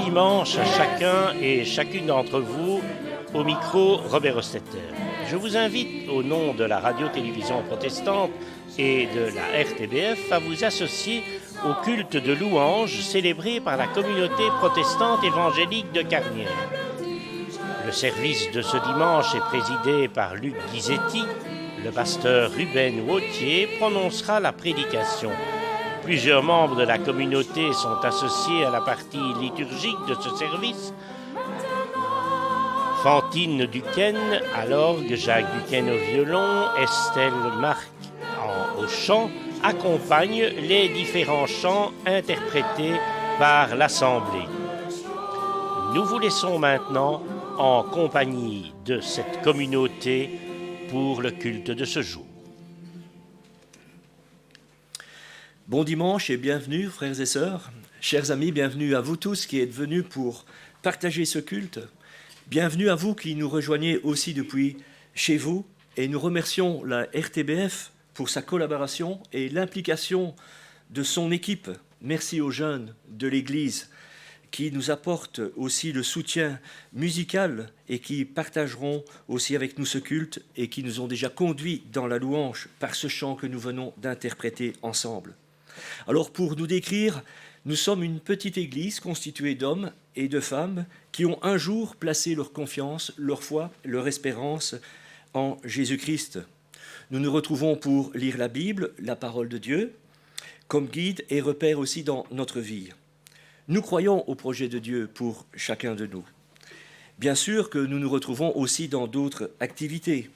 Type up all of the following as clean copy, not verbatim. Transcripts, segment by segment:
dimanche à chacun et chacune d'entre vous. Au micro, Robert Hostetter. Je vous invite, au nom de la radio-télévision protestante et de la RTBF, à vous associer au culte de louange célébré par la communauté protestante évangélique de Carnières. Le service de ce dimanche est présidé par Luc Ghisetti. Le pasteur Ruben Wautier prononcera la prédication. Plusieurs membres de la communauté sont associés à la partie liturgique de ce service. Fantine Duquesne à l'orgue, Jacques Duquesne au violon, Estelle Marc au chant accompagnent les différents chants interprétés par l'Assemblée. Nous vous laissons maintenant en compagnie de cette communauté pour le culte de ce jour. Bon dimanche et bienvenue, frères et sœurs. Chers amis, bienvenue à vous tous qui êtes venus pour partager ce culte. Bienvenue à vous qui nous rejoignez aussi depuis chez vous. Et nous remercions la RTBF pour sa collaboration et l'implication de son équipe. Merci aux jeunes de l'Église qui nous apportent aussi le soutien musical et qui partageront aussi avec nous ce culte et qui nous ont déjà conduits dans la louange par ce chant que nous venons d'interpréter ensemble. Alors pour nous décrire, nous sommes une petite église constituée d'hommes et de femmes qui ont un jour placé leur confiance, leur foi, leur espérance en Jésus-Christ. Nous nous retrouvons pour lire la Bible, la parole de Dieu, comme guide et repère aussi dans notre vie. Nous croyons au projet de Dieu pour chacun de nous. Bien sûr que nous nous retrouvons aussi dans d'autres activités.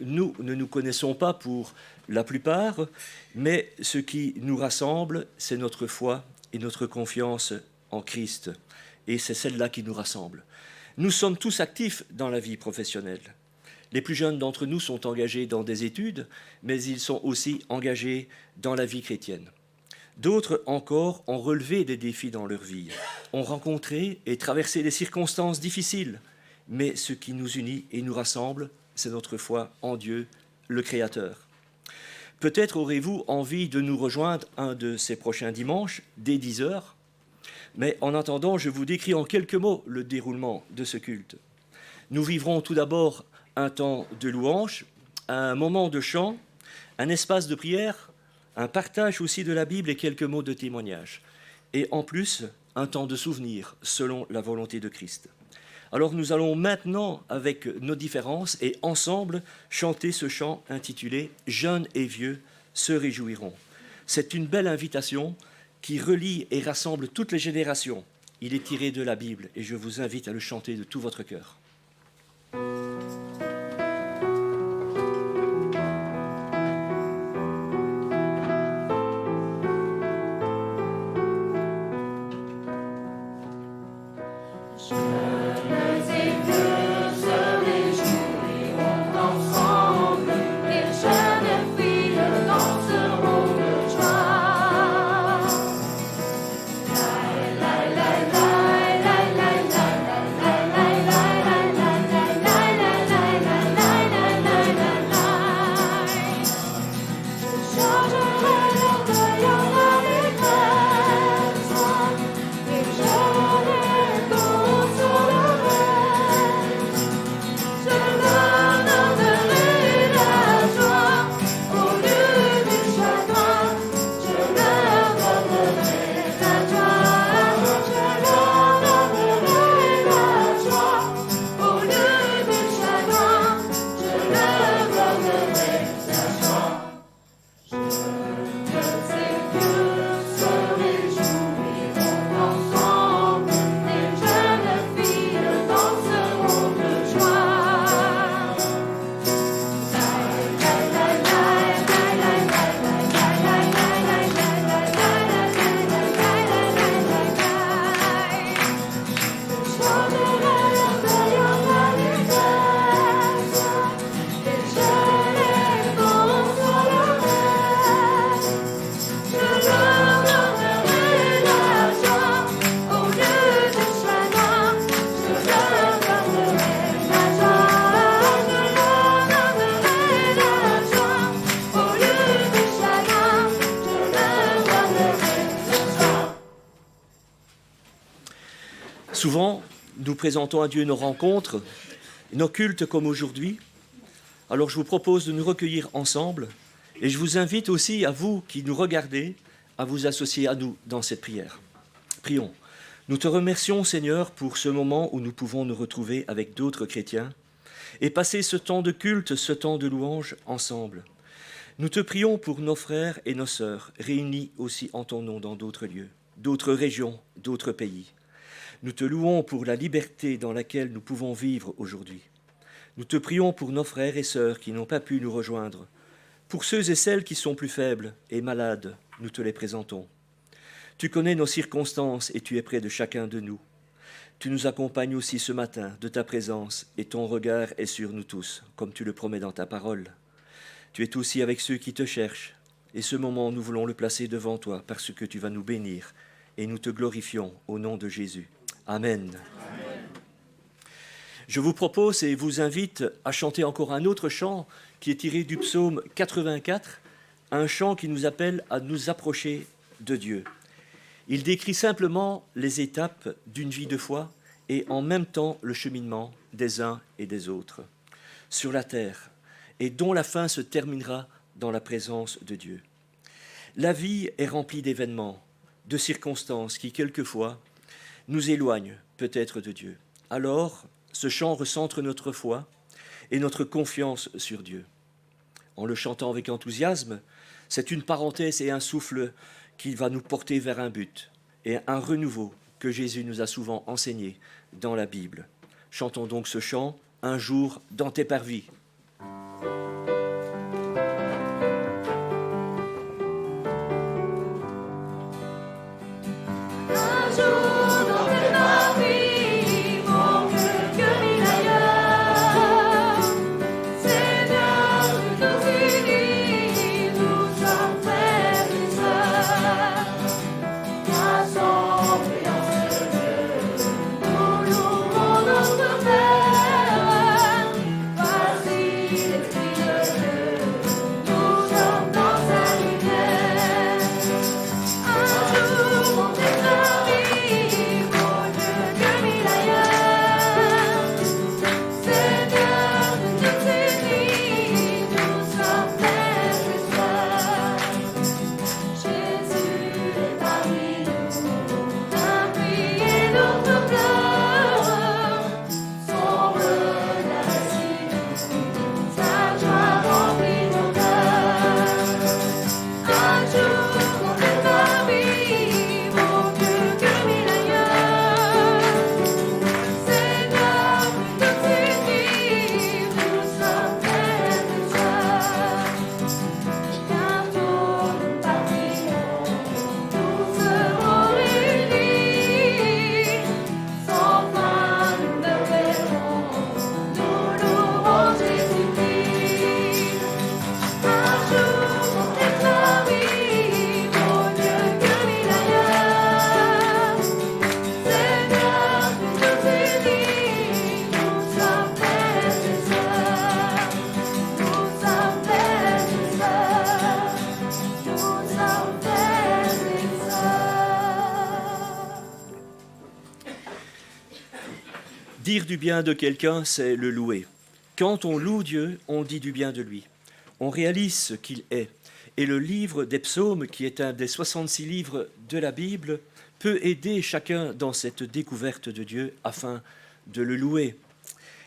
Nous ne nous connaissons pas pour la plupart, mais ce qui nous rassemble, c'est notre foi et notre confiance en Christ. Et c'est celle-là qui nous rassemble. Nous sommes tous actifs dans la vie professionnelle. Les plus jeunes d'entre nous sont engagés dans des études, mais ils sont aussi engagés dans la vie chrétienne. D'autres encore ont relevé des défis dans leur vie, ont rencontré et traversé des circonstances difficiles. Mais ce qui nous unit et nous rassemble, c'est notre foi en Dieu, le Créateur. Peut-être aurez-vous envie de nous rejoindre un de ces prochains dimanches, dès 10h. Mais en attendant, je vous décris en quelques mots le déroulement de ce culte. Nous vivrons tout d'abord un temps de louange, un moment de chant, un espace de prière, un partage aussi de la Bible et quelques mots de témoignage. Et en plus, un temps de souvenir selon la volonté de Christ. Alors nous allons maintenant, avec nos différences et ensemble, chanter ce chant intitulé « Jeunes et vieux se réjouiront ». C'est une belle invitation qui relie et rassemble toutes les générations. Il est tiré de la Bible et je vous invite à le chanter de tout votre cœur. La nous présentons à Dieu nos rencontres, nos cultes comme aujourd'hui. Alors je vous propose de nous recueillir ensemble et je vous invite aussi à vous qui nous regardez à vous associer à nous dans cette prière. Prions. Nous te remercions Seigneur pour ce moment où nous pouvons nous retrouver avec d'autres chrétiens et passer ce temps de culte, ce temps de louange ensemble. Nous te prions pour nos frères et nos sœurs réunis aussi en ton nom dans d'autres lieux, d'autres régions, d'autres pays. Nous te louons pour la liberté dans laquelle nous pouvons vivre aujourd'hui. Nous te prions pour nos frères et sœurs qui n'ont pas pu nous rejoindre. Pour ceux et celles qui sont plus faibles et malades, nous te les présentons. Tu connais nos circonstances et tu es près de chacun de nous. Tu nous accompagnes aussi ce matin de ta présence et ton regard est sur nous tous, comme tu le promets dans ta parole. Tu es aussi avec ceux qui te cherchent et ce moment nous voulons le placer devant toi parce que tu vas nous bénir et nous te glorifions au nom de Jésus. Amen. Je vous propose et vous invite à chanter encore un autre chant qui est tiré du psaume 84, un chant qui nous appelle à nous approcher de Dieu. Il décrit simplement les étapes d'une vie de foi et en même temps le cheminement des uns et des autres sur la terre et dont la fin se terminera dans la présence de Dieu. La vie est remplie d'événements, de circonstances qui quelquefois nous éloignent peut-être de Dieu. Alors, ce chant recentre notre foi et notre confiance sur Dieu. En le chantant avec enthousiasme, c'est une parenthèse et un souffle qui va nous porter vers un but et un renouveau que Jésus nous a souvent enseigné dans la Bible. Chantons donc ce chant, Un jour dans tes parvis. Dire du bien de quelqu'un, c'est le louer. Quand on loue Dieu, on dit du bien de lui. On réalise ce qu'il est. Et le livre des psaumes, qui est un des 66 livres de la Bible, peut aider chacun dans cette découverte de Dieu afin de le louer.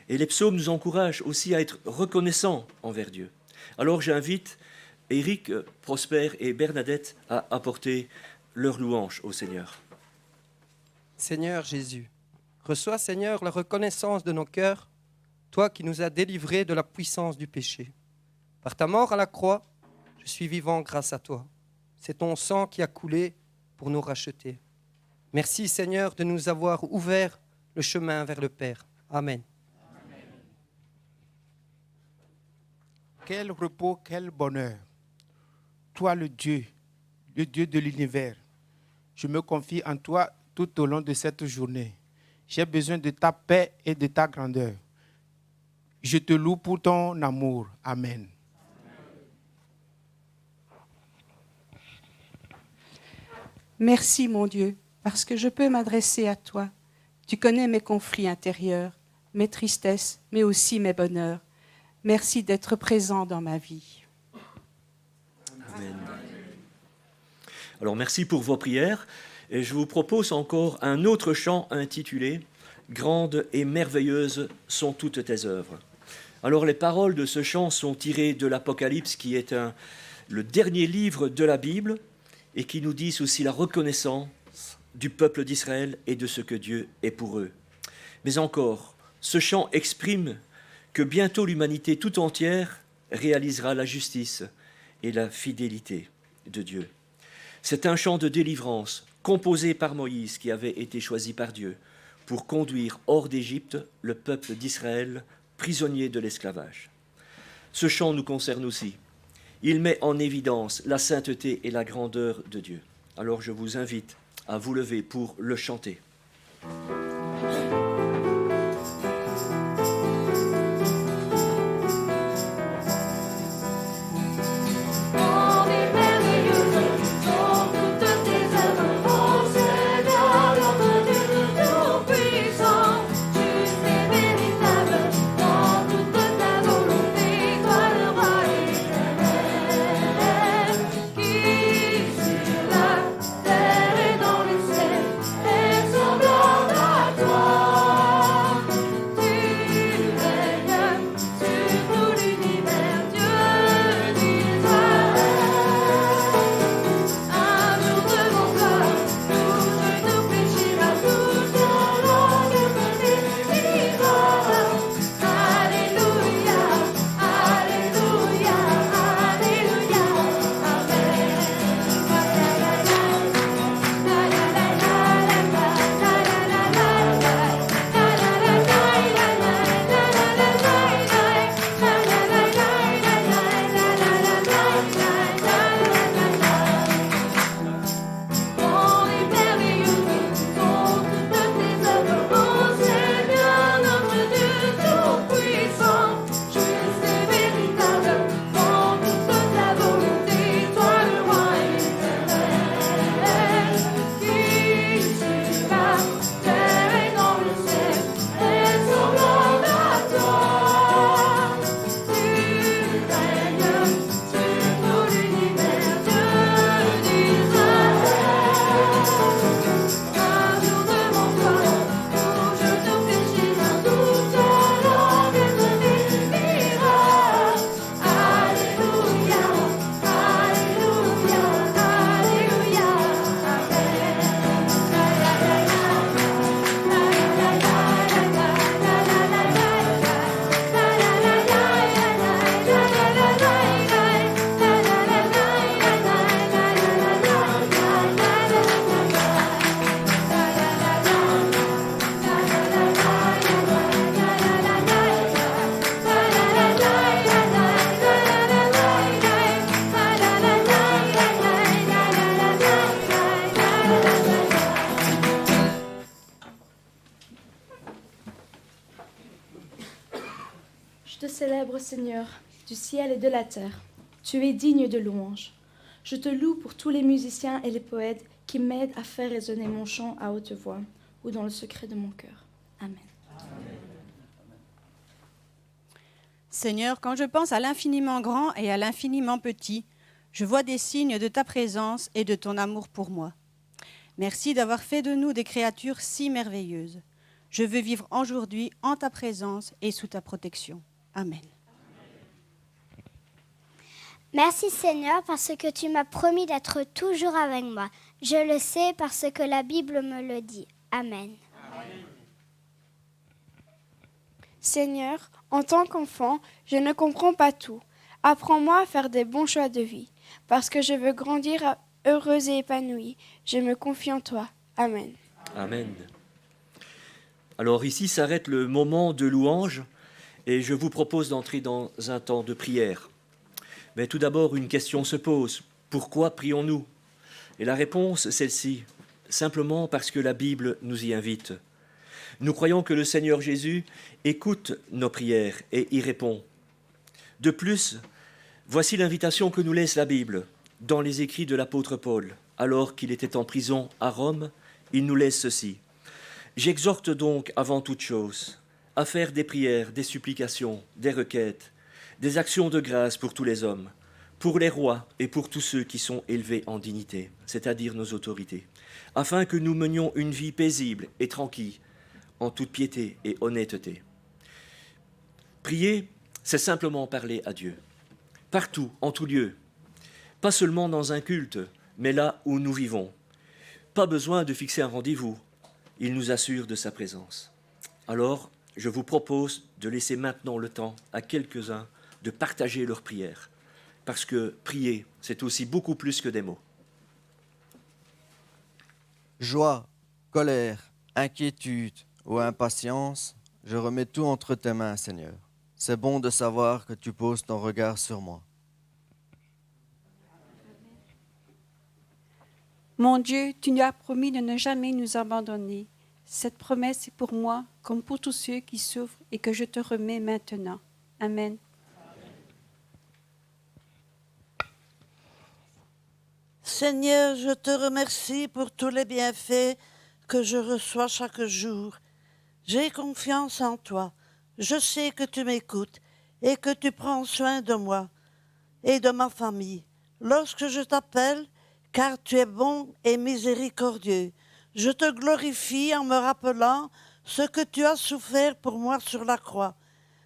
Et les psaumes nous encouragent aussi à être reconnaissants envers Dieu. Alors j'invite Éric, Prosper et Bernadette à apporter leur louange au Seigneur. Seigneur Jésus, reçois, Seigneur, la reconnaissance de nos cœurs, toi qui nous as délivrés de la puissance du péché. Par ta mort à la croix, je suis vivant grâce à toi. C'est ton sang qui a coulé pour nous racheter. Merci, Seigneur, de nous avoir ouvert le chemin vers le Père. Amen. Quel repos, quel bonheur. Toi, le Dieu de l'univers, je me confie en toi tout au long de cette journée. J'ai besoin de ta paix et de ta grandeur. Je te loue pour ton amour. Amen. Merci, mon Dieu, parce que je peux m'adresser à toi. Tu connais mes conflits intérieurs, mes tristesses, mais aussi mes bonheurs. Merci d'être présent dans ma vie. Amen. Alors merci pour vos prières et je vous propose encore un autre chant intitulé « Grandes et merveilleuses sont toutes tes œuvres ». Alors les paroles de ce chant sont tirées de l'Apocalypse qui est le dernier livre de la Bible et qui nous dit aussi la reconnaissance du peuple d'Israël et de ce que Dieu est pour eux. Mais encore, ce chant exprime que bientôt l'humanité tout entière réalisera la justice et la fidélité de Dieu. C'est un chant de délivrance composé par Moïse qui avait été choisi par Dieu pour conduire hors d'Égypte le peuple d'Israël prisonnier de l'esclavage. Ce chant nous concerne aussi. Il met en évidence la sainteté et la grandeur de Dieu. Alors je vous invite à vous lever pour le chanter. Je te célèbre, Seigneur, du ciel et de la terre. Tu es digne de louange. Je te loue pour tous les musiciens et les poètes qui m'aident à faire résonner mon chant à haute voix ou dans le secret de mon cœur. Amen. Seigneur, quand je pense à l'infiniment grand et à l'infiniment petit, je vois des signes de ta présence et de ton amour pour moi. Merci d'avoir fait de nous des créatures si merveilleuses. Je veux vivre aujourd'hui en ta présence et sous ta protection. Amen. Merci Seigneur parce que tu m'as promis d'être toujours avec moi. Je le sais parce que la Bible me le dit. Amen. Seigneur, en tant qu'enfant, je ne comprends pas tout. Apprends-moi à faire des bons choix de vie, parce que je veux grandir heureuse et épanouie. Je me confie en toi. Amen. Amen. Alors ici s'arrête le moment de louange et je vous propose d'entrer dans un temps de prière. Mais tout d'abord, une question se pose. Pourquoi prions-nous ? Et la réponse, celle-ci, simplement parce que la Bible nous y invite. Nous croyons que le Seigneur Jésus écoute nos prières et y répond. De plus, voici l'invitation que nous laisse la Bible dans les écrits de l'apôtre Paul. Alors qu'il était en prison à Rome, il nous laisse ceci. « J'exhorte donc avant toute chose à faire des prières, des supplications, des requêtes, des actions de grâce pour tous les hommes, pour les rois et pour tous ceux qui sont élevés en dignité, c'est-à-dire nos autorités, afin que nous menions une vie paisible et tranquille, en toute piété et honnêteté. Prier, c'est simplement parler à Dieu, partout, en tout lieu, pas seulement dans un culte, mais là où nous vivons. Pas besoin de fixer un rendez-vous, il nous assure de sa présence. Alors, je vous propose de laisser maintenant le temps à quelques-uns de partager leurs prières, parce que prier, c'est aussi beaucoup plus que des mots. Joie, colère, inquiétude ou impatience, je remets tout entre tes mains, Seigneur. C'est bon de savoir que tu poses ton regard sur moi. Mon Dieu, tu nous as promis de ne jamais nous abandonner. Cette promesse est pour moi comme pour tous ceux qui souffrent et que je te remets maintenant. Amen. Seigneur, je te remercie pour tous les bienfaits que je reçois chaque jour. J'ai confiance en toi. Je sais que tu m'écoutes et que tu prends soin de moi et de ma famille. Lorsque je t'appelle, car tu es bon et miséricordieux, je te glorifie en me rappelant ce que tu as souffert pour moi sur la croix.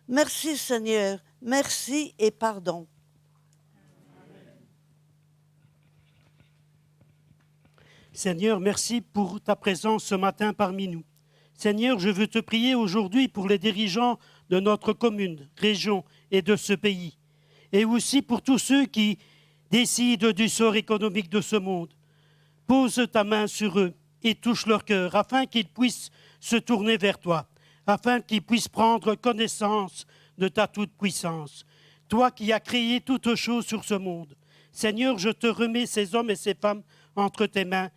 Merci Seigneur, merci et pardon. Seigneur, merci pour ta présence ce matin parmi nous. Seigneur, je veux te prier aujourd'hui pour les dirigeants de notre commune, région et de ce pays, et aussi pour tous ceux qui décident du sort économique de ce monde. Pose ta main sur eux et touche leur cœur, afin qu'ils puissent se tourner vers toi, afin qu'ils puissent prendre connaissance de ta toute-puissance. Toi qui as créé toutes choses sur ce monde. Seigneur, je te remets ces hommes et ces femmes entre tes mains,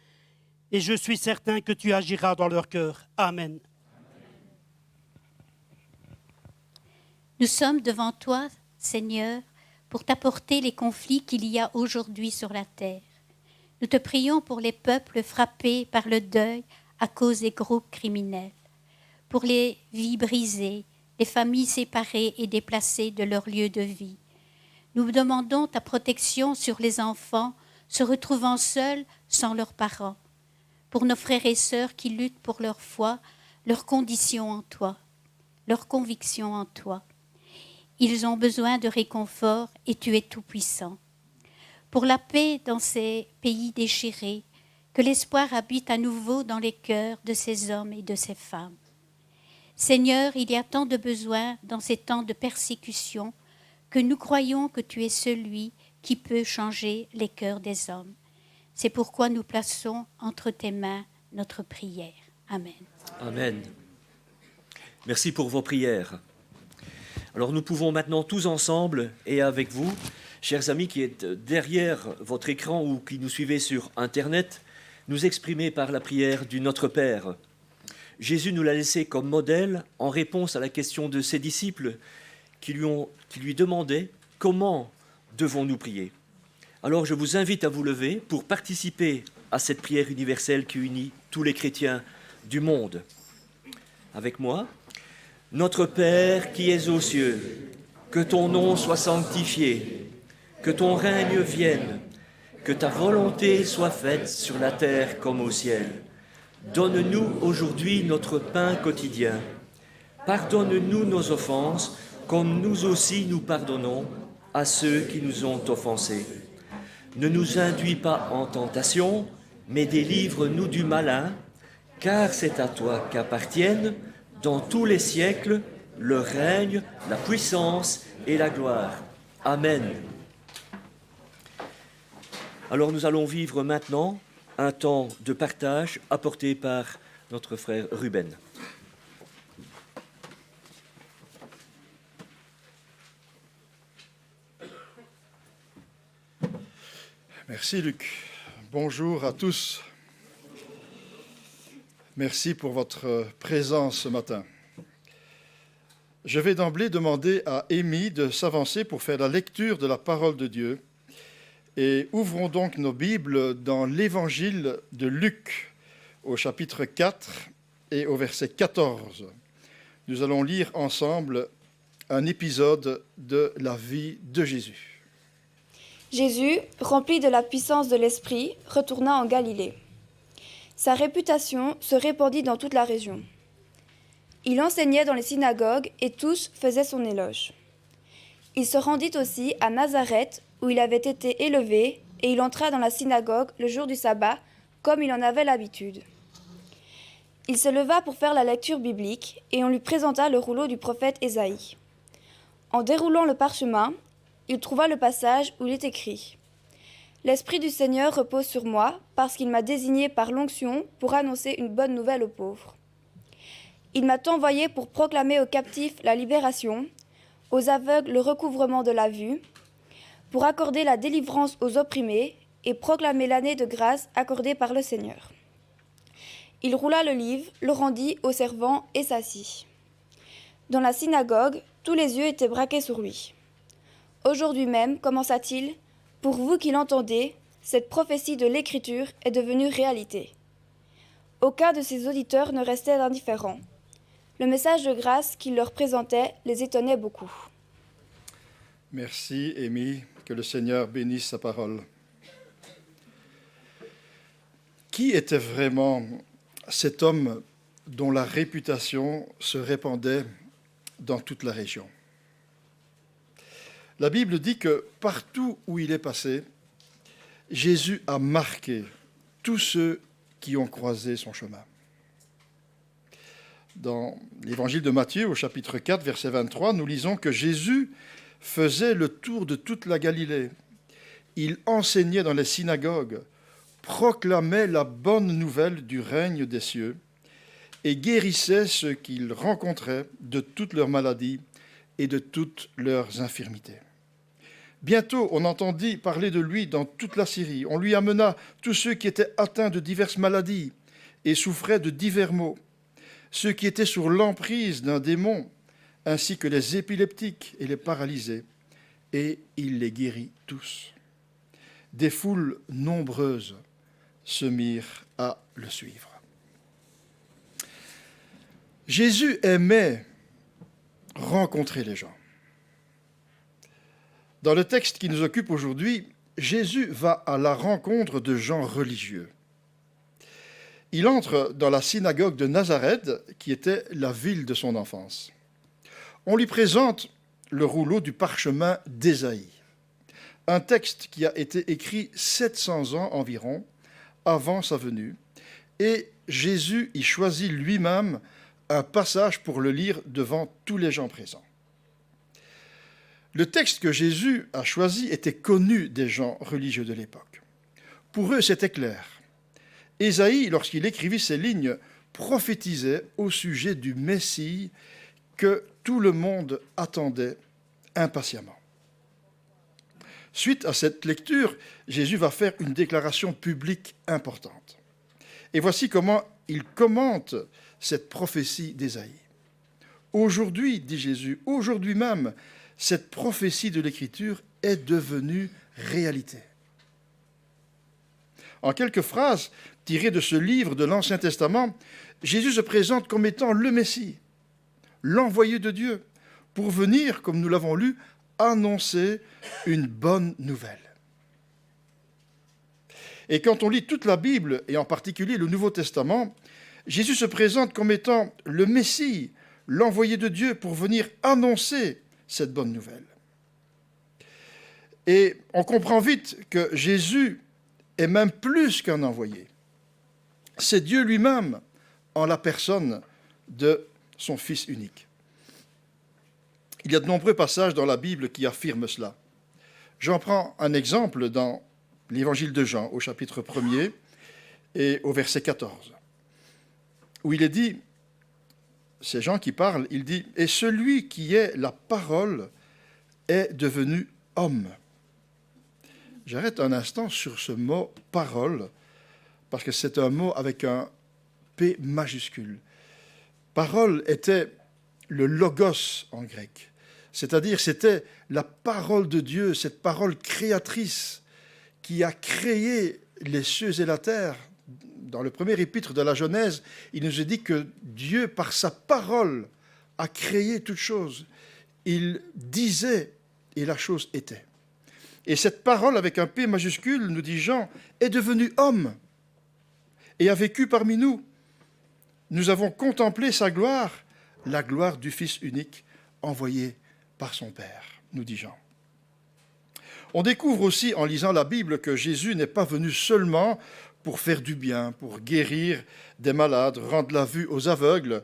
et je suis certain que tu agiras dans leur cœur. Amen. Nous sommes devant toi, Seigneur, pour t'apporter les conflits qu'il y a aujourd'hui sur la terre. Nous te prions pour les peuples frappés par le deuil à cause des groupes criminels, pour les vies brisées, les familles séparées et déplacées de leur lieu de vie. Nous demandons ta protection sur les enfants se retrouvant seuls sans leurs parents, pour nos frères et sœurs qui luttent pour leur foi, leur condition en toi, leur conviction en toi. Ils ont besoin de réconfort et tu es tout-puissant. Pour la paix dans ces pays déchirés, que l'espoir habite à nouveau dans les cœurs de ces hommes et de ces femmes. Seigneur, il y a tant de besoins dans ces temps de persécution que nous croyons que tu es celui qui peut changer les cœurs des hommes. C'est pourquoi nous plaçons entre tes mains notre prière. Amen. Amen. Merci pour vos prières. Alors nous pouvons maintenant tous ensemble et avec vous, chers amis qui êtes derrière votre écran ou qui nous suivez sur Internet, nous exprimer par la prière du Notre Père. Jésus nous l'a laissé comme modèle en réponse à la question de ses disciples qui lui demandaient comment devons-nous prier. Alors je vous invite à vous lever pour participer à cette prière universelle qui unit tous les chrétiens du monde. Avec moi, Notre Père qui es aux cieux, que ton nom soit sanctifié, que ton règne vienne, que ta volonté soit faite sur la terre comme au ciel. Donne-nous aujourd'hui notre pain quotidien. Pardonne-nous nos offenses, comme nous aussi nous pardonnons à ceux qui nous ont offensés. Ne nous induis pas en tentation, mais délivre-nous du malin, car c'est à toi qu'appartiennent, dans tous les siècles, le règne, la puissance et la gloire. Amen. Alors nous allons vivre maintenant un temps de partage apporté par notre frère Ruben. Merci Luc. Bonjour à tous. Merci pour votre présence ce matin. Je vais d'emblée demander à Amy de s'avancer pour faire la lecture de la parole de Dieu. Et ouvrons donc nos Bibles dans l'Évangile de Luc, au chapitre 4, et au verset 14. Nous allons lire ensemble un épisode de la vie de Jésus. Jésus, rempli de la puissance de l'Esprit, retourna en Galilée. Sa réputation se répandit dans toute la région. Il enseignait dans les synagogues et tous faisaient son éloge. Il se rendit aussi à Nazareth, où il avait été élevé, et il entra dans la synagogue le jour du sabbat, comme il en avait l'habitude. Il se leva pour faire la lecture biblique, et on lui présenta le rouleau du prophète Ésaïe. En déroulant le parchemin, il trouva le passage où il est écrit « L'Esprit du Seigneur repose sur moi, parce qu'il m'a désigné par l'onction pour annoncer une bonne nouvelle aux pauvres. Il m'a envoyé pour proclamer aux captifs la libération, aux aveugles le recouvrement de la vue, pour accorder la délivrance aux opprimés et proclamer l'année de grâce accordée par le Seigneur. » Il roula le livre, le rendit au servant et s'assit. Dans la synagogue, tous les yeux étaient braqués sur lui. « Aujourd'hui même, commença-t-il, pour vous qui l'entendez, cette prophétie de l'Écriture est devenue réalité. » Aucun de ses auditeurs ne restait indifférent. Le message de grâce qu'il leur présentait les étonnait beaucoup. Merci, Amy. Que le Seigneur bénisse sa parole. Qui était vraiment cet homme dont la réputation se répandait dans toute la région? La Bible dit que partout où il est passé, Jésus a marqué tous ceux qui ont croisé son chemin. Dans l'évangile de Matthieu, au chapitre 4, verset 23, nous lisons que Jésus faisait le tour de toute la Galilée. Il enseignait dans les synagogues, proclamait la bonne nouvelle du règne des cieux et guérissait ceux qu'il rencontrait de toutes leurs maladies et de toutes leurs infirmités. Bientôt, on entendit parler de lui dans toute la Syrie. On lui amena tous ceux qui étaient atteints de diverses maladies et souffraient de divers maux, ceux qui étaient sous l'emprise d'un démon, ainsi que les épileptiques et les paralysés, et il les guérit tous. Des foules nombreuses se mirent à le suivre. Jésus aimait rencontrer les gens. Dans le texte qui nous occupe aujourd'hui, Jésus va à la rencontre de gens religieux. Il entre dans la synagogue de Nazareth, qui était la ville de son enfance. On lui présente le rouleau du parchemin d'Ésaïe, un texte qui a été écrit 700 ans environ avant sa venue, et Jésus y choisit lui-même un passage pour le lire devant tous les gens présents. Le texte que Jésus a choisi était connu des gens religieux de l'époque. Pour eux, c'était clair. Ésaïe, lorsqu'il écrivit ces lignes, prophétisait au sujet du Messie que tout le monde attendait impatiemment. Suite à cette lecture, Jésus va faire une déclaration publique importante. Et voici comment il commente cette prophétie d'Ésaïe. Aujourd'hui, dit Jésus, aujourd'hui même, cette prophétie de l'Écriture est devenue réalité. En quelques phrases tirées de ce livre de l'Ancien Testament, Jésus se présente comme étant le Messie, l'envoyé de Dieu, pour venir, comme nous l'avons lu, annoncer une bonne nouvelle. Et quand on lit toute la Bible, et en particulier le Nouveau Testament, Jésus se présente comme étant le Messie, l'envoyé de Dieu pour venir annoncer cette bonne nouvelle. Et on comprend vite que Jésus est même plus qu'un envoyé. C'est Dieu lui-même en la personne de son Fils unique. Il y a de nombreux passages dans la Bible qui affirment cela. J'en prends un exemple dans l'Évangile de Jean, au chapitre 1er et au verset 14, où il est dit, c'est Jean qui parle, il dit « Et celui qui est la parole est devenu homme ». J'arrête un instant sur ce mot « parole » parce que c'est un mot avec un P majuscule. Parole était le logos en grec, c'est-à-dire c'était la parole de Dieu, cette parole créatrice qui a créé les cieux et la terre dans le premier épître de la Genèse, il nous est dit que Dieu, par sa parole, a créé toute chose. Il disait et la chose était. Et cette parole, avec un P majuscule, nous dit Jean, est devenue homme et a vécu parmi nous. Nous avons contemplé sa gloire, la gloire du Fils unique envoyé par son Père, nous dit Jean. On découvre aussi en lisant la Bible que Jésus n'est pas venu seulement pour faire du bien, pour guérir des malades, rendre la vue aux aveugles,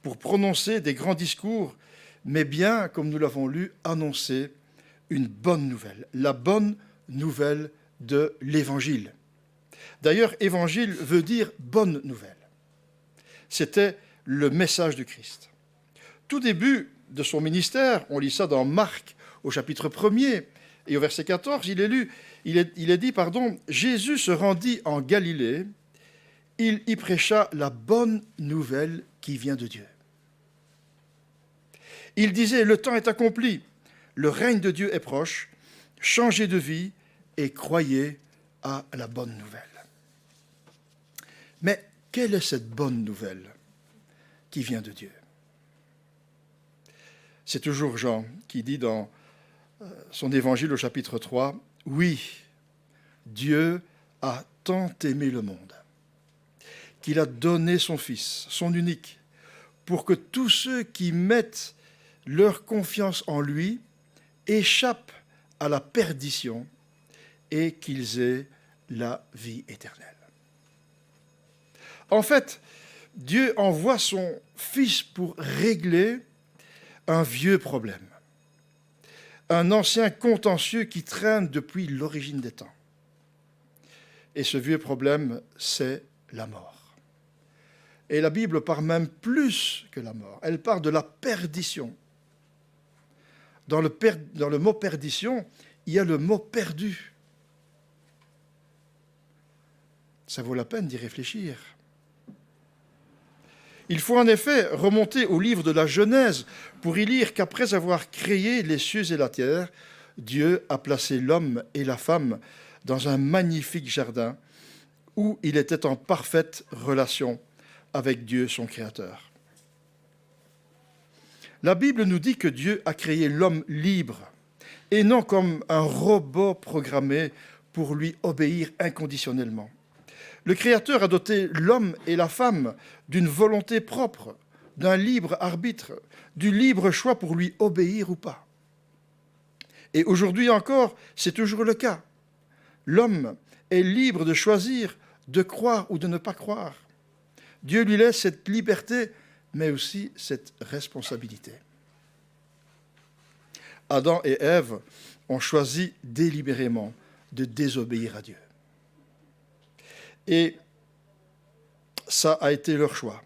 pour prononcer des grands discours, mais bien, comme nous l'avons lu, annoncer une bonne nouvelle, la bonne nouvelle de l'Évangile. D'ailleurs, Évangile veut dire bonne nouvelle. C'était le message du Christ. Tout début de son ministère, on lit ça dans Marc au chapitre 1er, et au verset 14, il est dit, Jésus se rendit en Galilée, il y prêcha la bonne nouvelle qui vient de Dieu. Il disait, le temps est accompli, le règne de Dieu est proche, changez de vie et croyez à la bonne nouvelle. Mais quelle est cette bonne nouvelle qui vient de Dieu? C'est toujours Jean qui dit dans son évangile au chapitre 3, « Oui, Dieu a tant aimé le monde qu'il a donné son Fils, son unique, pour que tous ceux qui mettent leur confiance en lui échappent à la perdition et qu'ils aient la vie éternelle. » En fait, Dieu envoie son Fils pour régler un vieux problème, un ancien contentieux qui traîne depuis l'origine des temps. Et ce vieux problème, c'est la mort. Et la Bible parle même plus que la mort. Elle parle de la perdition. Dans le mot perdition, il y a le mot perdu. Ça vaut la peine d'y réfléchir. Il faut en effet remonter au livre de la Genèse pour y lire qu'après avoir créé les cieux et la terre, Dieu a placé l'homme et la femme dans un magnifique jardin où il était en parfaite relation avec Dieu, son Créateur. La Bible nous dit que Dieu a créé l'homme libre et non comme un robot programmé pour lui obéir inconditionnellement. Le Créateur a doté l'homme et la femme d'une volonté propre, d'un libre arbitre, du libre choix pour lui obéir ou pas. Et aujourd'hui encore, c'est toujours le cas. L'homme est libre de choisir, de croire ou de ne pas croire. Dieu lui laisse cette liberté, mais aussi cette responsabilité. Adam et Ève ont choisi délibérément de désobéir à Dieu. Et ça a été leur choix.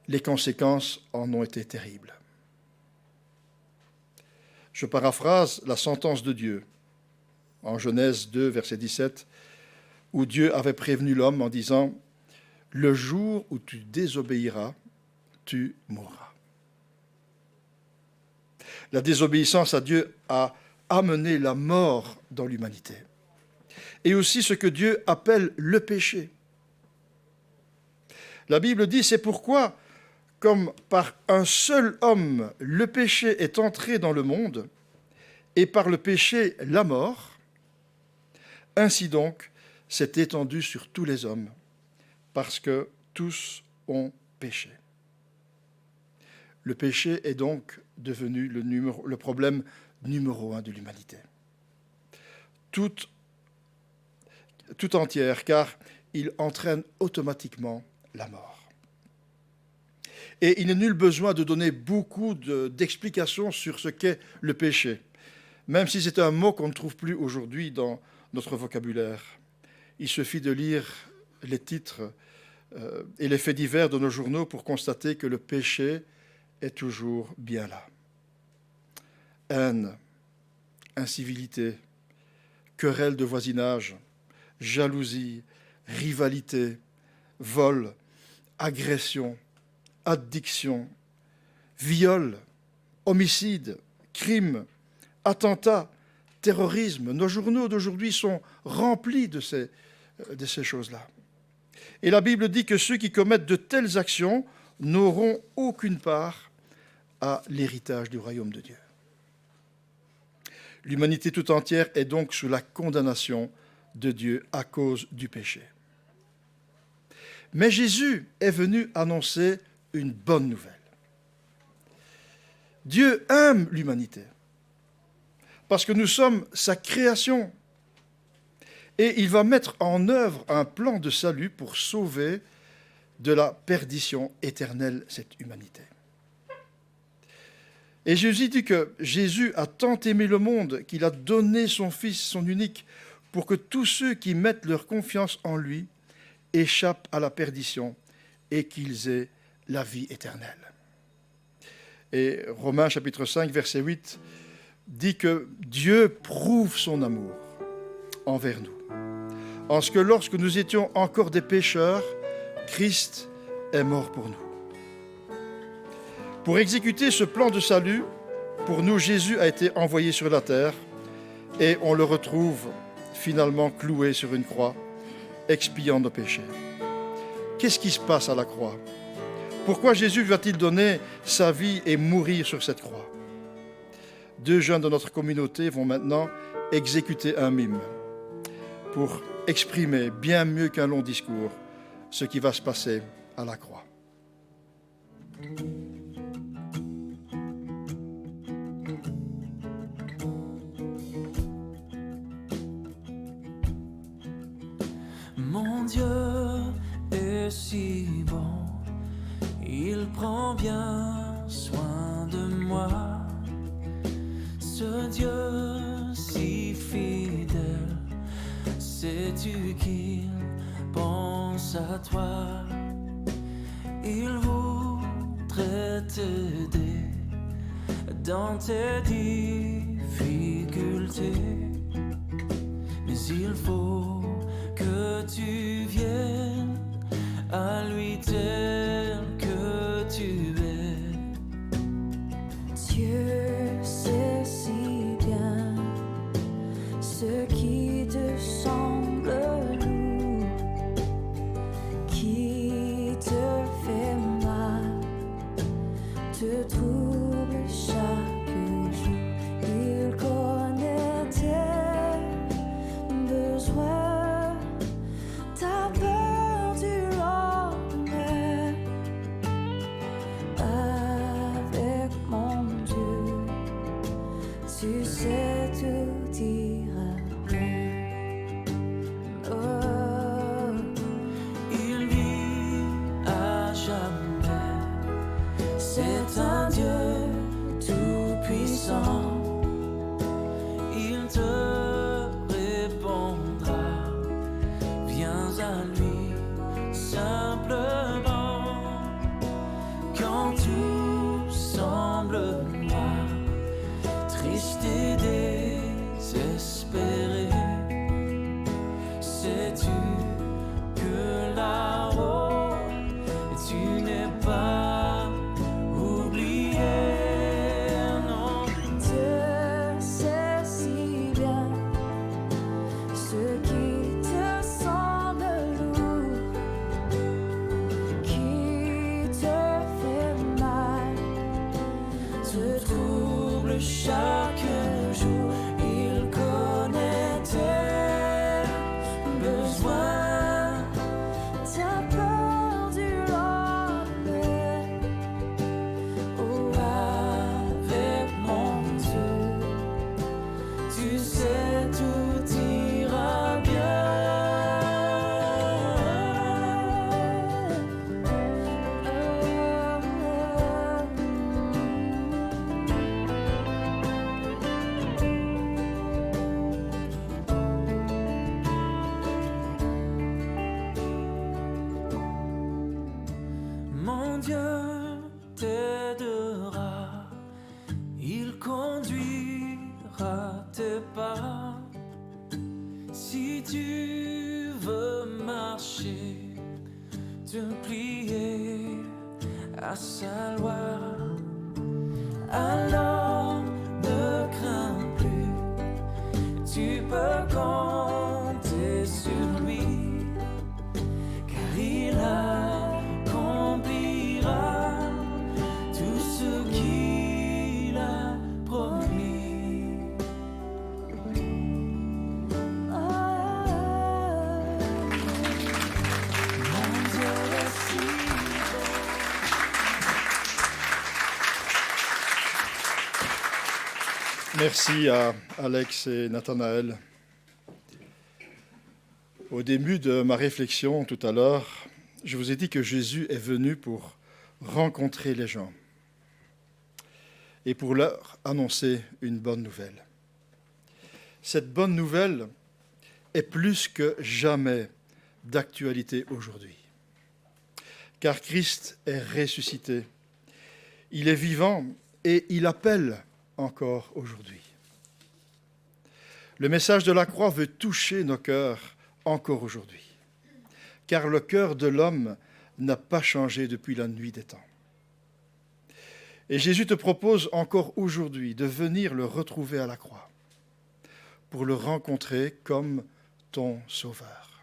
Les conséquences en ont été terribles. Je paraphrase la sentence de Dieu en Genèse 2, verset 17, où Dieu avait prévenu l'homme en disant « Le jour où tu désobéiras, tu mourras. » La désobéissance à Dieu a amené la mort dans l'humanité. Et aussi ce que Dieu appelle le péché. La Bible dit, c'est pourquoi, comme par un seul homme, le péché est entré dans le monde, et par le péché, la mort, ainsi donc, c'est étendu sur tous les hommes, parce que tous ont péché. Le péché est donc devenu le problème numéro 1 de l'humanité. Tout entière, car il entraîne automatiquement la mort. Et il n'est nul besoin de donner beaucoup d'explications sur ce qu'est le péché, même si c'est un mot qu'on ne trouve plus aujourd'hui dans notre vocabulaire. Il suffit de lire les titres et les faits divers de nos journaux pour constater que le péché est toujours bien là. Haine, incivilité, querelle de voisinage, jalousie, rivalité, vol, agression, addiction, viol, homicide, crime, attentat, terrorisme. Nos journaux d'aujourd'hui sont remplis de ces choses-là. Et la Bible dit que ceux qui commettent de telles actions n'auront aucune part à l'héritage du royaume de Dieu. L'humanité tout entière est donc sous la condamnation de Dieu à cause du péché. Mais Jésus est venu annoncer une bonne nouvelle. Dieu aime l'humanité parce que nous sommes sa création et il va mettre en œuvre un plan de salut pour sauver de la perdition éternelle cette humanité. Et Jésus dit que Jésus a tant aimé le monde qu'il a donné son Fils, son unique, pour que tous ceux qui mettent leur confiance en lui échappent à la perdition et qu'ils aient la vie éternelle. Et Romains chapitre 5, verset 8, dit que Dieu prouve son amour envers nous, en ce que lorsque nous étions encore des pécheurs, Christ est mort pour nous. Pour exécuter ce plan de salut, pour nous, Jésus a été envoyé sur la terre et on le retrouve finalement cloué sur une croix, expiant nos péchés. Qu'est-ce qui se passe à la croix? Pourquoi Jésus va-t-il donner sa vie et mourir sur cette croix? 2 jeunes de notre communauté vont maintenant exécuter un mime pour exprimer bien mieux qu'un long discours ce qui va se passer à la croix. Mon Dieu est si bon, il prend bien soin de moi. Ce Dieu si fidèle, sais-tu qu'il pense à toi? Il voudrait t'aider dans tes difficultés, mais il faut que tu viennes à lui tel que tu es. Dieu sait si bien ce qui te semble lourd, qui te fait mal, te trouble chaque jour. Il connaît tes besoins, ta peur du lendemain. Avec mon Dieu, tu sais tout ira bien. Oh. Il vit à jamais, c'est un Dieu tout-puissant. Il te répondra, viens à lui simplement. Quand tout semble noir, triste et désespéré, sais-tu que là-haut tu n'es pas oublié? Non. Dieu sait si bien ce qui te semble lourd, qui te fait mal, te trouble chaque jour. Il connaît tes besoins, ta peur du lendemain. Oh, avec mon Dieu, tu sais tout ira Mon Dieu t'aidera, il conduira tes pas. Si tu veux marcher, te plier à sa loi, alors ne crains plus, tu peux compter sur lui, car Merci à Alex et Nathanaël. Au début de ma réflexion tout à l'heure, je vous ai dit que Jésus est venu pour rencontrer les gens et pour leur annoncer une bonne nouvelle. Cette bonne nouvelle est plus que jamais d'actualité aujourd'hui, car Christ est ressuscité, il est vivant et il appelle encore aujourd'hui. Le message de la croix veut toucher nos cœurs encore aujourd'hui, car le cœur de l'homme n'a pas changé depuis la nuit des temps. Et Jésus te propose encore aujourd'hui de venir le retrouver à la croix, pour le rencontrer comme ton sauveur.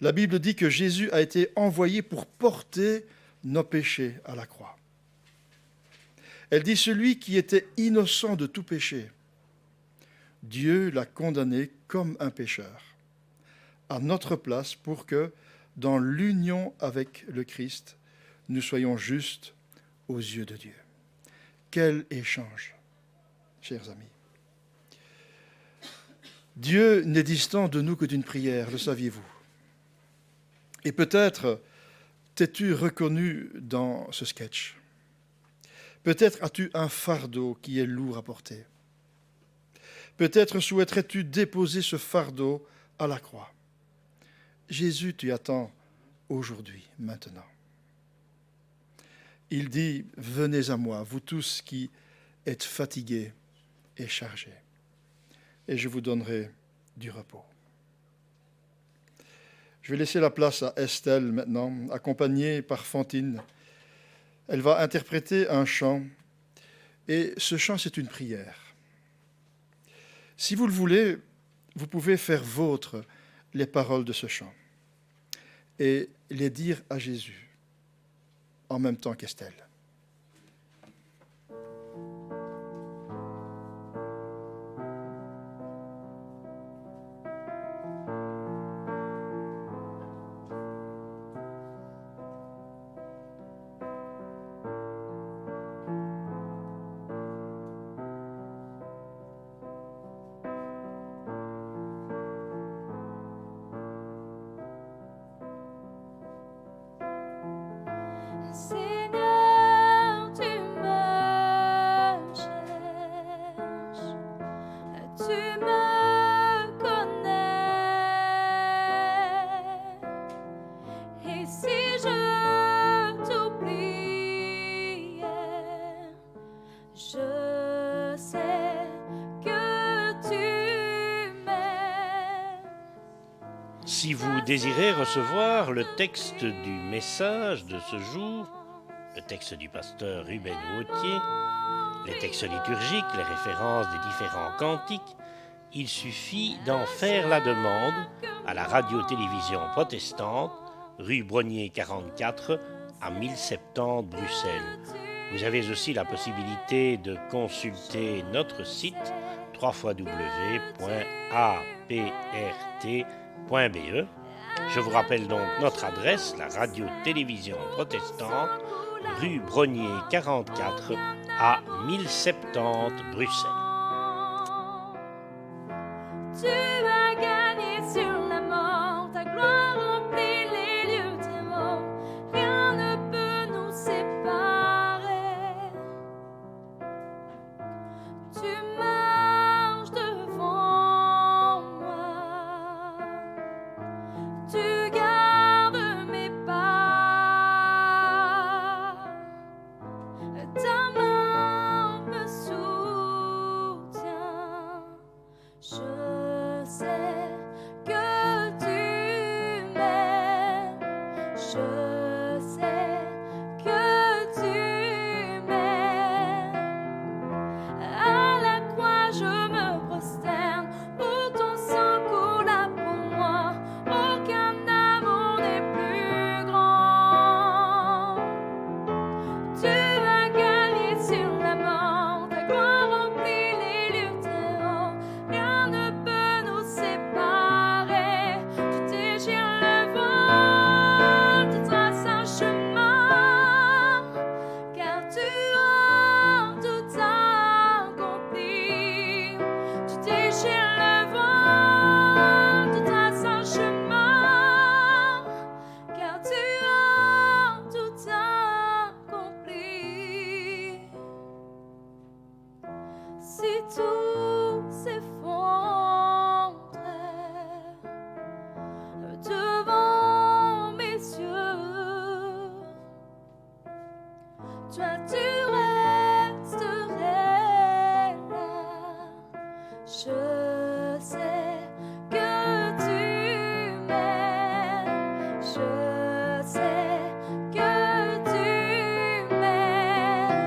La Bible dit que Jésus a été envoyé pour porter nos péchés à la croix. Elle dit celui qui était innocent de tout péché, Dieu l'a condamné comme un pécheur, à notre place pour que, dans l'union avec le Christ, nous soyons justes aux yeux de Dieu. Quel échange, chers amis. Dieu n'est distant de nous que d'une prière, le saviez-vous? Et peut-être t'es-tu reconnu dans ce sketch. Peut-être as-tu un fardeau qui est lourd à porter. Peut-être souhaiterais-tu déposer ce fardeau à la croix. Jésus t'y attend aujourd'hui, maintenant. Il dit, venez à moi, vous tous qui êtes fatigués et chargés, et je vous donnerai du repos. Je vais laisser la place à Estelle maintenant, accompagnée par Fantine. Elle va interpréter un chant, et ce chant, c'est une prière. Si vous le voulez, vous pouvez faire vôtre les paroles de ce chant et les dire à Jésus en même temps qu'Estelle. Seigneur, tu me cherches, tu me connais, et si je t'oubliais, je sais que tu m'aimes. Si vous désirez recevoir le texte du message de ce jour, le texte du pasteur Ruben Wautier, les textes liturgiques, les références des différents cantiques, il suffit d'en faire la demande à la radio-télévision protestante, rue Brognier 44, à 1070 Bruxelles. Vous avez aussi la possibilité de consulter notre site www.aprt.be. Je vous rappelle donc notre adresse, la radio-télévision protestante, rue Brognier 44 à 1070 Bruxelles. Tu as gagné sur la mort, ta gloire remplit les lieux des morts, rien ne peut nous séparer. Tu marches devant moi, tu gardes mes pas, ta main me soutient. Je sais que tu m'aimes, je sais que tu m'aimes. À la croix si tout s'effondrait devant mes yeux, toi tu resterais là. Je sais que tu m'aimes, je sais que tu m'aimes.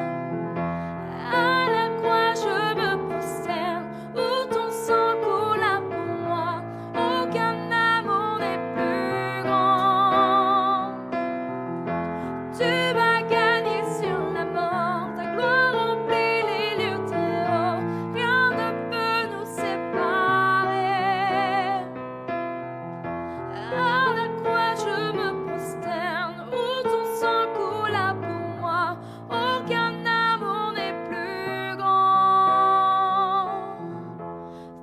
À la croix je me prosterne, où ton sang coula pour moi. Aucun amour n'est plus grand. Tu m'as gagné sur la mort, ta gloire remplit les lieux très hauts. Rien ne peut nous séparer. À la croix je me prosterne, où ton sang coula pour moi. Aucun amour n'est plus grand.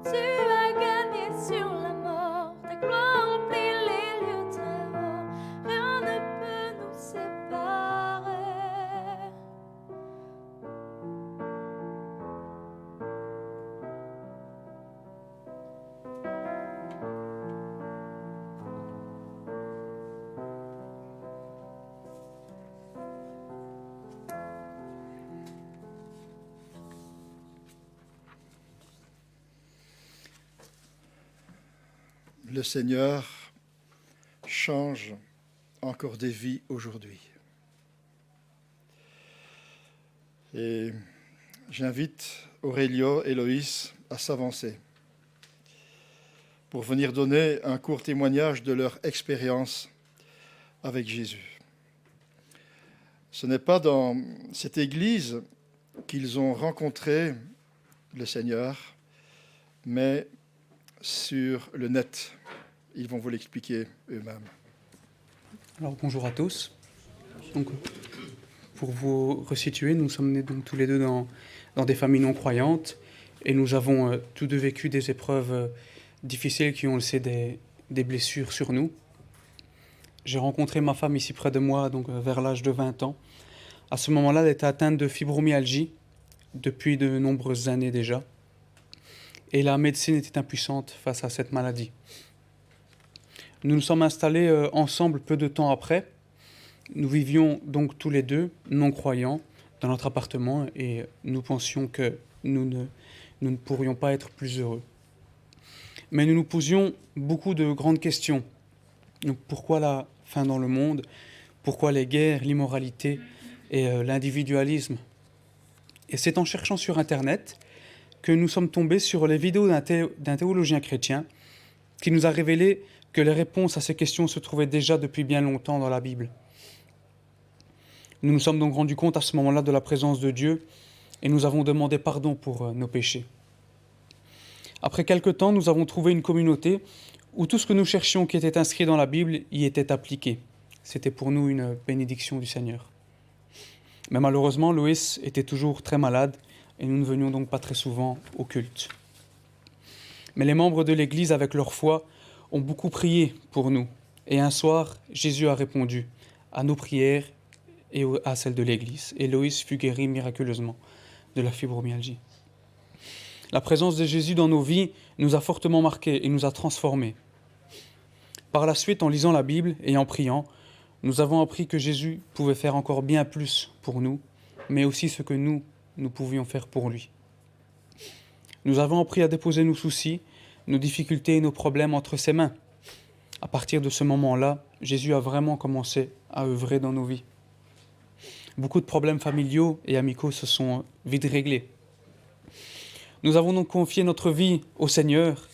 Tu as gagné sur la mort, ta gloire remplit les lieux très hauts. Rien ne peut nous séparer. Le Seigneur change encore des vies aujourd'hui. Et j'invite Aurélio et Loïs à s'avancer pour venir donner un court témoignage de leur expérience avec Jésus. Ce n'est pas dans cette église qu'ils ont rencontré le Seigneur, mais sur le net. Ils vont vous l'expliquer eux-mêmes. Alors bonjour à tous. Donc, pour vous resituer, nous sommes nés donc tous les deux dans des familles non croyantes et nous avons tous deux vécu des épreuves difficiles qui ont laissé des blessures sur nous. J'ai rencontré ma femme ici près de moi, donc vers l'âge de 20 ans. À ce moment-là, elle était atteinte de fibromyalgie depuis de nombreuses années déjà. Et la médecine était impuissante face à cette maladie. Nous nous sommes installés ensemble peu de temps après. Nous vivions donc tous les deux, non-croyants, dans notre appartement et nous pensions que nous ne pourrions pas être plus heureux. Mais nous nous posions beaucoup de grandes questions. Donc, pourquoi la faim dans le monde? Pourquoi les guerres, l'immoralité et l'individualisme? Et c'est en cherchant sur Internet que nous sommes tombés sur les vidéos d'un théologien chrétien qui nous a révélé que les réponses à ces questions se trouvaient déjà depuis bien longtemps dans la Bible. Nous nous sommes donc rendus compte à ce moment-là de la présence de Dieu et nous avons demandé pardon pour nos péchés. Après quelque temps, nous avons trouvé une communauté où tout ce que nous cherchions qui était inscrit dans la Bible y était appliqué. C'était pour nous une bénédiction du Seigneur. Mais malheureusement, Loïs était toujours très malade et nous ne venions donc pas très souvent au culte. Mais les membres de l'Église, avec leur foi, ont beaucoup prié pour nous. Et un soir, Jésus a répondu à nos prières et à celles de l'Église. Et Loïs fut guéri miraculeusement de la fibromyalgie. La présence de Jésus dans nos vies nous a fortement marqués et nous a transformés. Par la suite, en lisant la Bible et en priant, nous avons appris que Jésus pouvait faire encore bien plus pour nous, mais aussi ce que nous pouvions faire pour lui. Nous avons appris à déposer nos soucis, nos difficultés et nos problèmes entre ses mains. À partir de ce moment-là, Jésus a vraiment commencé à œuvrer dans nos vies. Beaucoup de problèmes familiaux et amicaux se sont vite réglés. Nous avons donc confié notre vie au Seigneur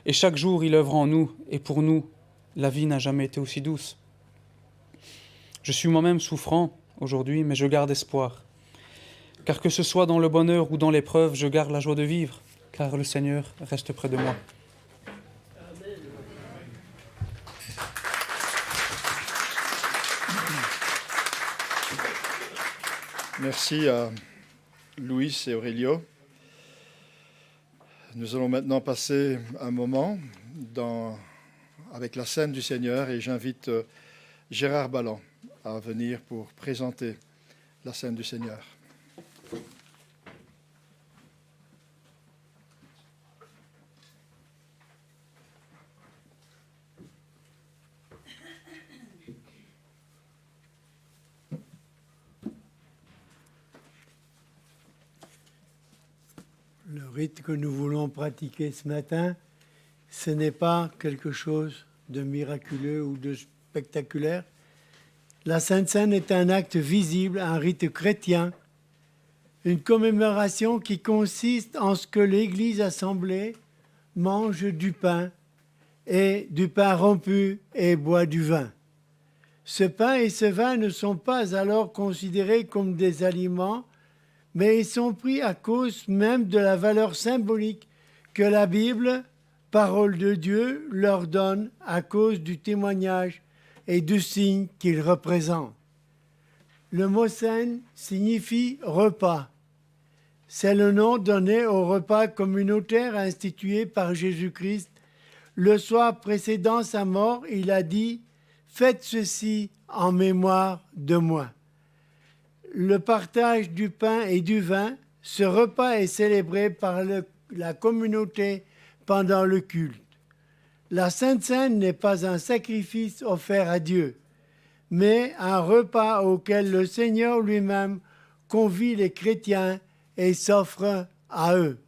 et chaque jour il œuvre en nous et pour nous, la vie n'a jamais été aussi douce. Je suis moi-même souffrant aujourd'hui, mais je garde espoir. Car que ce soit dans le bonheur ou dans l'épreuve, je garde la joie de vivre, car le Seigneur reste près de moi. Merci à Louis et Aurélio. Nous allons maintenant passer un moment avec la scène du Seigneur et j'invite Gérard Balland à venir pour présenter la scène du Seigneur. Le rite que nous voulons pratiquer ce matin, ce n'est pas quelque chose de miraculeux ou de spectaculaire. La Sainte Seine est un acte visible, un rite chrétien, une commémoration qui consiste en ce que l'Église assemblée mange du pain rompu et boit du vin. Ce pain et ce vin ne sont pas alors considérés comme des aliments, mais ils sont pris à cause même de la valeur symbolique que la Bible, parole de Dieu, leur donne à cause du témoignage et du signe qu'il représente. Le mot scène signifie repas. C'est le nom donné au repas communautaire institué par Jésus-Christ. Le soir précédant sa mort, il a dit « Faites ceci en mémoire de moi ». Le partage du pain et du vin, ce repas est célébré par la communauté pendant le culte. La Sainte Seine n'est pas un sacrifice offert à Dieu, mais un repas auquel le Seigneur lui-même convie les chrétiens et s'offre à eux.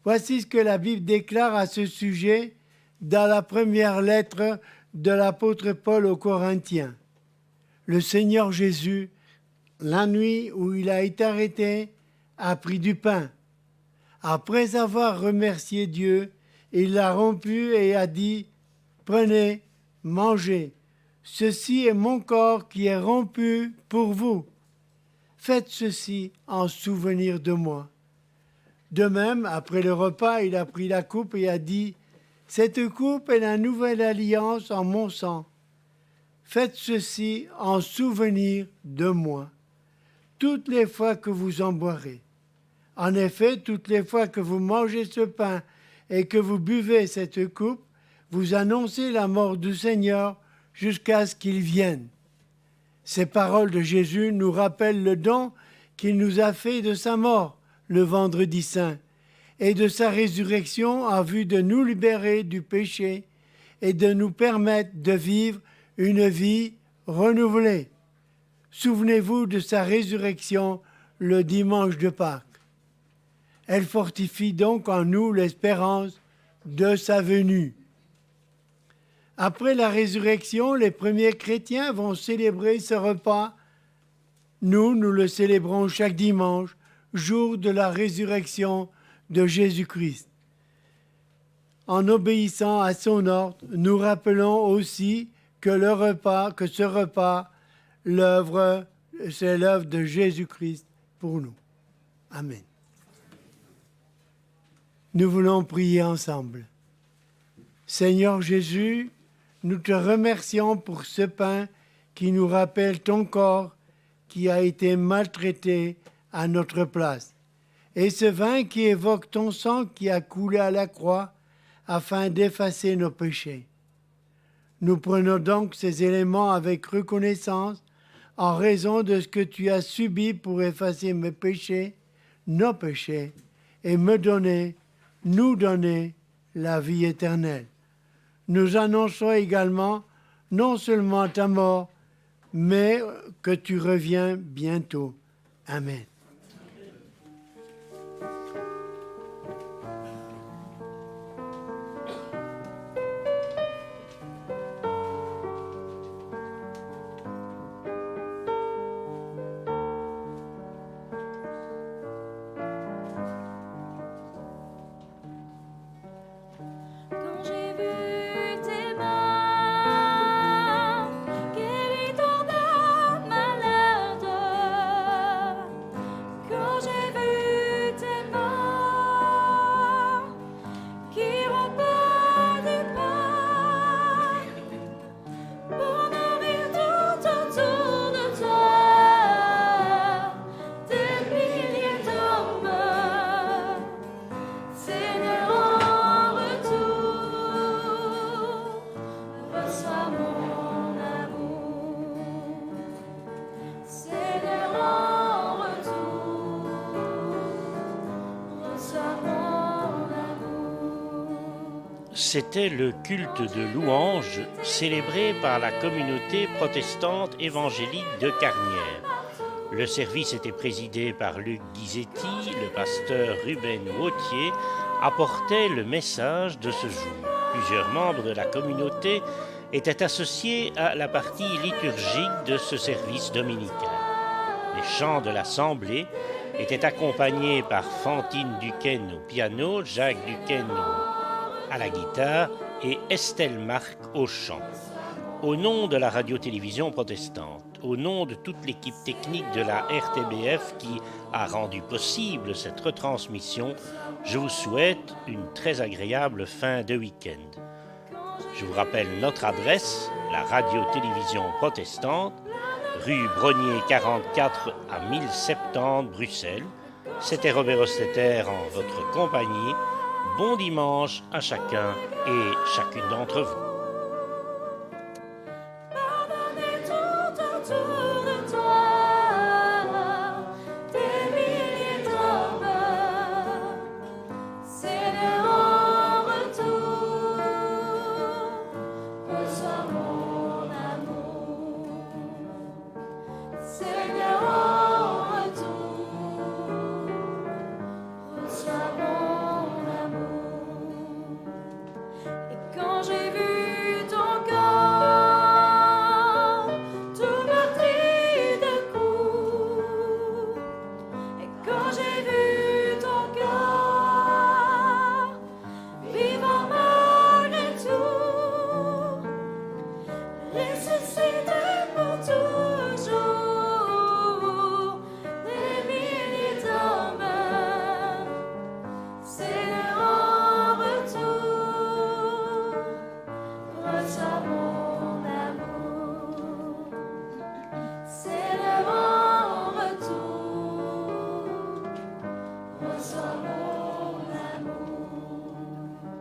Voici ce que la Bible déclare à ce sujet dans la première lettre de l'apôtre Paul aux Corinthiens. Le Seigneur Jésus, la nuit où il a été arrêté, a pris du pain. Après avoir remercié Dieu, il l'a rompu et a dit « Prenez, mangez, ceci est mon corps qui est rompu pour vous. Faites ceci en souvenir de moi. » De même, après le repas, il a pris la coupe et a dit « Cette coupe est la nouvelle alliance en mon sang. Faites ceci en souvenir de moi, toutes les fois que vous en boirez. En effet, toutes les fois que vous mangez ce pain et que vous buvez cette coupe, vous annoncez la mort du Seigneur jusqu'à ce qu'il vienne. » Ces paroles de Jésus nous rappellent le don qu'il nous a fait de sa mort le vendredi saint et de sa résurrection en vue de nous libérer du péché et de nous permettre de vivre une vie renouvelée. Souvenez-vous de sa résurrection le dimanche de Pâques. Elle fortifie donc en nous l'espérance de sa venue. Après la résurrection, les premiers chrétiens vont célébrer ce repas. Nous le célébrons chaque dimanche, jour de la résurrection de Jésus-Christ. En obéissant à son ordre, nous rappelons aussi que ce repas, c'est l'œuvre de Jésus-Christ pour nous. Amen. Nous voulons prier ensemble. Seigneur Jésus, nous te remercions pour ce pain qui nous rappelle ton corps qui a été maltraité à notre place, et ce vin qui évoque ton sang qui a coulé à la croix afin d'effacer nos péchés. Nous prenons donc ces éléments avec reconnaissance en raison de ce que tu as subi pour effacer mes péchés, nos péchés, et nous donner la vie éternelle. Nous annonçons également non seulement ta mort, mais que tu reviens bientôt. Amen. C'était le culte de louange célébré par la communauté protestante évangélique de Carnières. Le service était présidé par Luc Ghisetti. Le pasteur Ruben Wautier apportait le message de ce jour. Plusieurs membres de la communauté étaient associés à la partie liturgique de ce service dominical. Les chants de l'assemblée étaient accompagnés par Fantine Duquesne au piano, Jacques Duquesne à la guitare et Estelle Marc au chant. Au nom de la radio-télévision protestante, au nom de toute l'équipe technique de la RTBF qui a rendu possible cette retransmission, je vous souhaite une très agréable fin de week-end. Je vous rappelle notre adresse, la radio-télévision protestante, rue Brognier 44 à 1070 Bruxelles. C'était Robert Hostetter en votre compagnie. Bon dimanche à chacun et chacune d'entre vous.